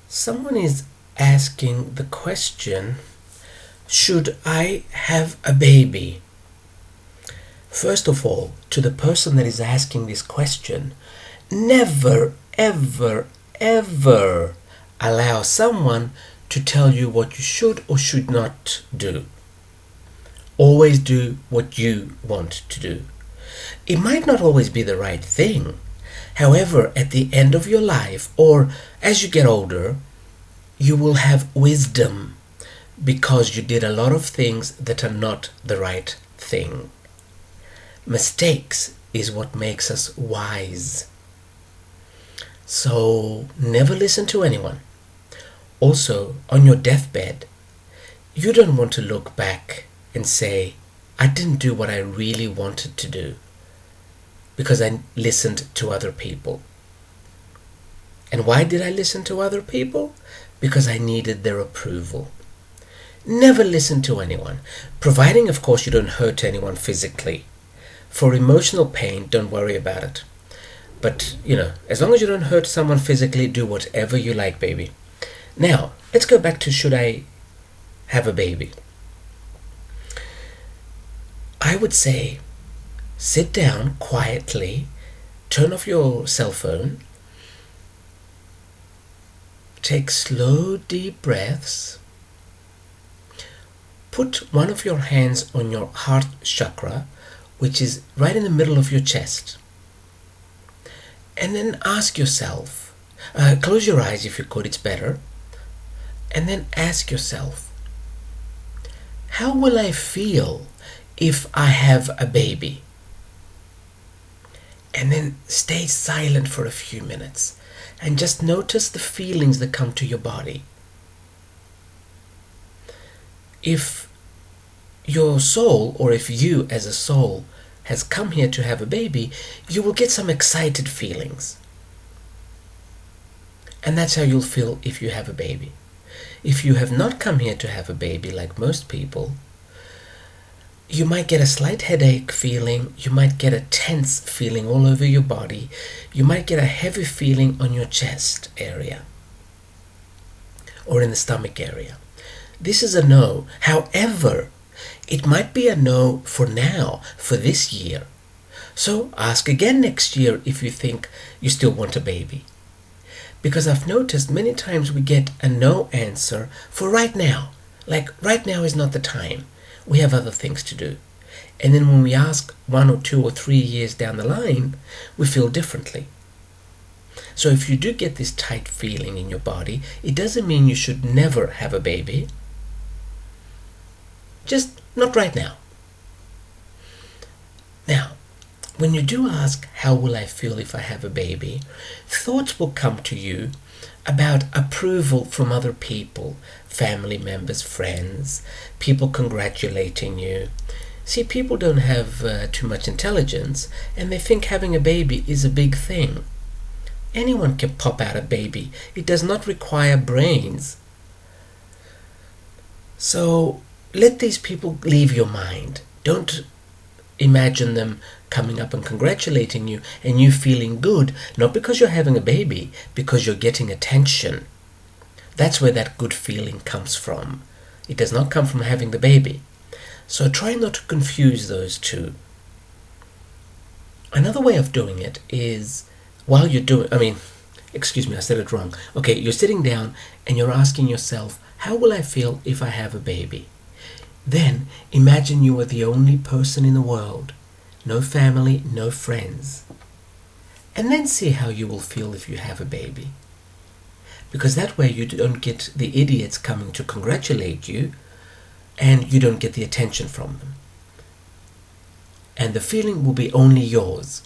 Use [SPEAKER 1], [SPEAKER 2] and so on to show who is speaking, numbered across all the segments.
[SPEAKER 1] Someone is asking the question, should I have a baby? First of all, to the person that is asking this question, never, ever, ever allow someone to tell you what you should or should not do. Always do what you want to do. It might not always be the right thing. However, at the end of your life, or as you get older, you will have wisdom because you did a lot of things that are not the right thing. Mistakes is what makes us wise. So never listen to anyone. Also, on your deathbed, you don't want to look back and say, I didn't do what I really wanted to do because I listened to other people. And why did I listen to other people? Because I needed their approval. Never listen to anyone, providing, of course, you don't hurt anyone physically. For emotional pain, don't worry about it. But, as long as you don't hurt someone physically, do whatever you like, baby. Now, let's go back to should I have a baby? I would say, sit down quietly, turn off your cell phone, take slow, deep breaths, put one of your hands on your heart chakra, which is right in the middle of your chest, and then ask yourself, close your eyes if you could, it's better, and then ask yourself, how will I feel if I have a baby? And then stay silent for a few minutes and just notice the feelings that come to your body. If your soul, or if you as a soul has come here to have a baby, you will get some excited feelings. And that's how you'll feel if you have a baby. If you have not come here to have a baby like most people, you might get a slight headache feeling, you might get a tense feeling all over your body, you might get a heavy feeling on your chest area or in the stomach area. This is a no. However, it might be a no for now, for this year. So ask again next year if you think you still want a baby. Because I've noticed many times we get a no answer for right now. Like, right now is not the time. We have other things to do. And then when we ask 1 or 2 or 3 years down the line, we feel differently. So if you do get this tight feeling in your body, it doesn't mean you should never have a baby. Just not right now. Now, when you do ask, how will I feel if I have a baby? Thoughts will come to you about approval from other people, family members, friends, people congratulating you. See, people don't have too much intelligence, and they think having a baby is a big thing. Anyone can pop out a baby. It does not require brains. So let these people leave your mind. Don't imagine them coming up and congratulating you and you feeling good, not because you're having a baby, because you're getting attention. That's where that good feeling comes from. It does not come from having the baby. So try not to confuse those two. Another way of doing it is, while you're doing, I said it wrong. Okay, you're sitting down and you're asking yourself, how will I feel if I have a baby? Then imagine you are the only person in the world. No family, no friends. And then see how you will feel if you have a baby. Because that way you don't get the idiots coming to congratulate you, and you don't get the attention from them. And the feeling will be only yours.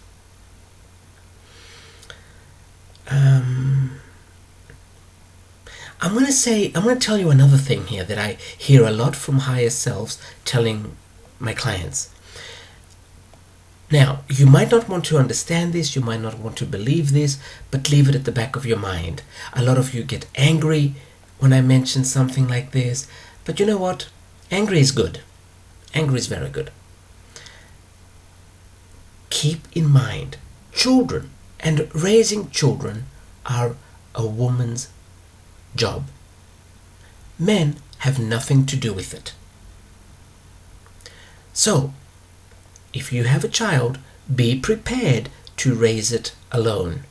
[SPEAKER 1] I'm going to tell you another thing here that I hear a lot from higher selves telling my clients. Now, you might not want to understand this, you might not want to believe this, but leave it at the back of your mind. A lot of you get angry when I mention something like this, but you know what? Angry is good. Anger is very good. Keep in mind, children and raising children are a woman's job. Men have nothing to do with it. So, if you have a child, be prepared to raise it alone.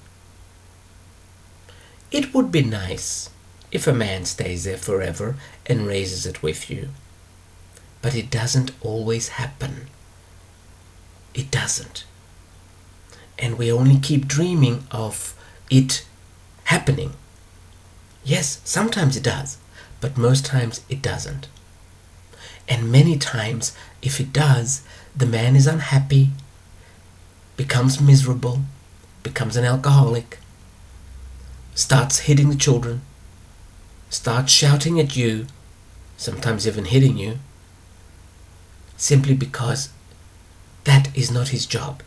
[SPEAKER 1] It would be nice if a man stays there forever and raises it with you. But it doesn't always happen. It doesn't. And we only keep dreaming of it happening. Yes, sometimes it does, but most times it doesn't. And many times, if it does, the man is unhappy, becomes miserable, becomes an alcoholic, starts hitting the children, starts shouting at you, sometimes even hitting you, simply because that is not his job.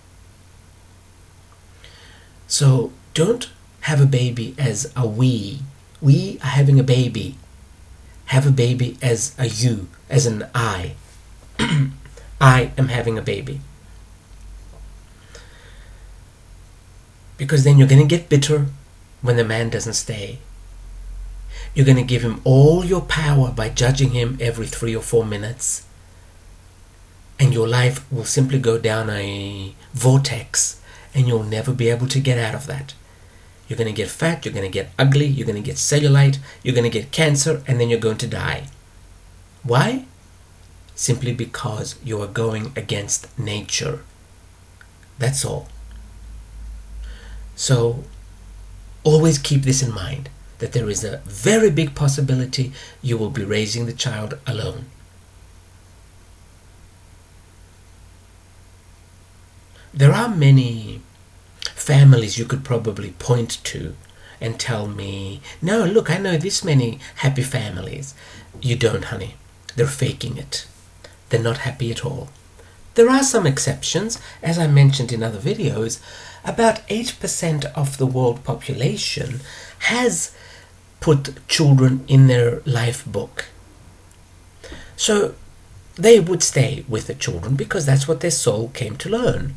[SPEAKER 1] So don't have a baby as a we. We are having a baby. Have a baby as a you, as an I. I am having a baby. Because then you're going to get bitter when the man doesn't stay. You're going to give him all your power by judging him every 3 or 4 minutes. And your life will simply go down a vortex and you'll never be able to get out of that. You're going to get fat, you're going to get ugly, you're going to get cellulite, you're going to get cancer, and then you're going to die. Why? Simply because you are going against nature. That's all. So, always keep this in mind, that there is a very big possibility you will be raising the child alone. There are many families you could probably point to and tell me, no, look, I know this many happy families. You don't, honey. They're faking it. They're not happy at all. There are some exceptions, as I mentioned in other videos. About 8% of the world population has put children in their life book. So they would stay with the children because that's what their soul came to learn.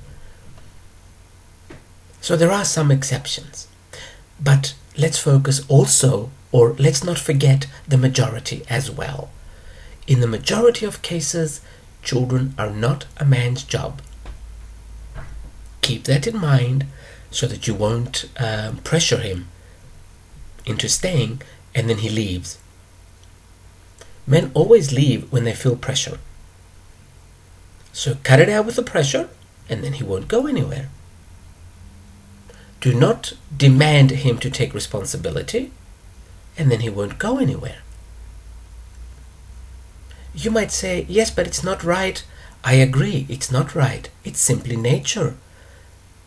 [SPEAKER 1] So there are some exceptions. But let's focus also, or let's not forget, the majority as well. In the majority of cases, children are not a man's job. Keep that in mind so that you won't pressure him into staying and then he leaves. Men always leave when they feel pressure. So cut it out with the pressure and then he won't go anywhere. Do not demand him to take responsibility and then he won't go anywhere. You might say, yes, but it's not right. I agree, it's not right. It's simply nature.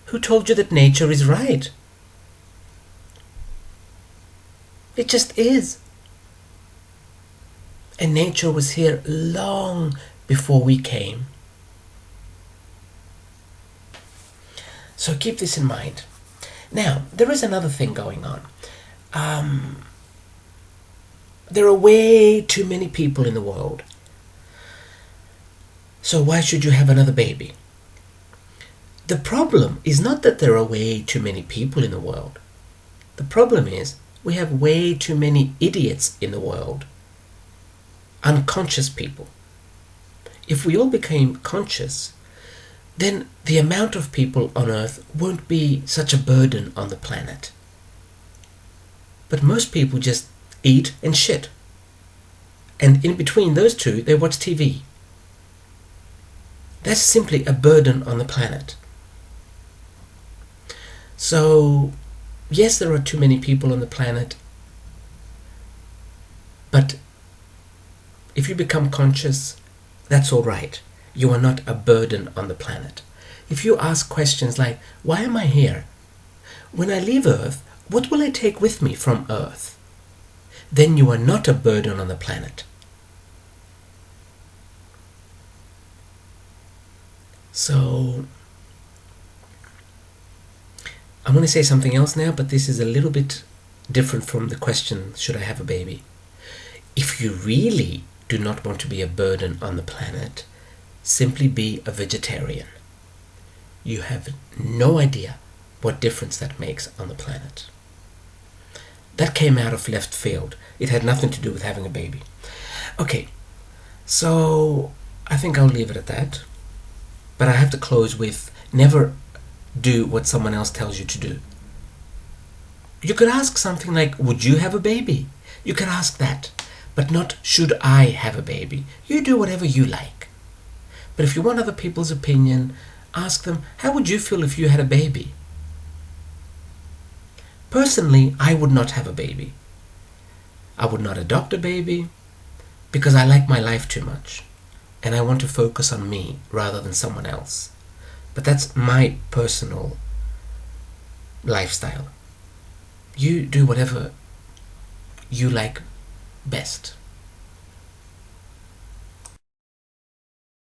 [SPEAKER 1] Who told you that nature is right? It just is. And nature was here long before we came. So keep this in mind. Now, there is another thing going on. There are way too many people in the world. So why should you have another baby? The problem is not that there are way too many people in the world. The problem is we have way too many idiots in the world. Unconscious people. If we all became conscious, then the amount of people on Earth won't be such a burden on the planet. But most people just eat and shit. And in between those two, they watch TV. That's simply a burden on the planet. So, yes, there are too many people on the planet. But if you become conscious, that's all right. You are not a burden on the planet. If you ask questions like, why am I here? When I leave Earth, what will I take with me from Earth? Then you are not a burden on the planet. So, I'm going to say something else now, but this is a little bit different from the question, should I have a baby? If you really do not want to be a burden on the planet, simply be a vegetarian. You have no idea what difference that makes on the planet. That came out of left field. It had nothing to do with having a baby. Okay, so I think I'll leave it at that. But I have to close with never do what someone else tells you to do. You could ask something like, would you have a baby? You could ask that, but not, should I have a baby? You do whatever you like. But if you want other people's opinion, ask them, how would you feel if you had a baby? Personally, I would not have a baby. I would not adopt a baby because I like my life too much and I want to focus on me rather than someone else. But that's my personal lifestyle. You do whatever you like best.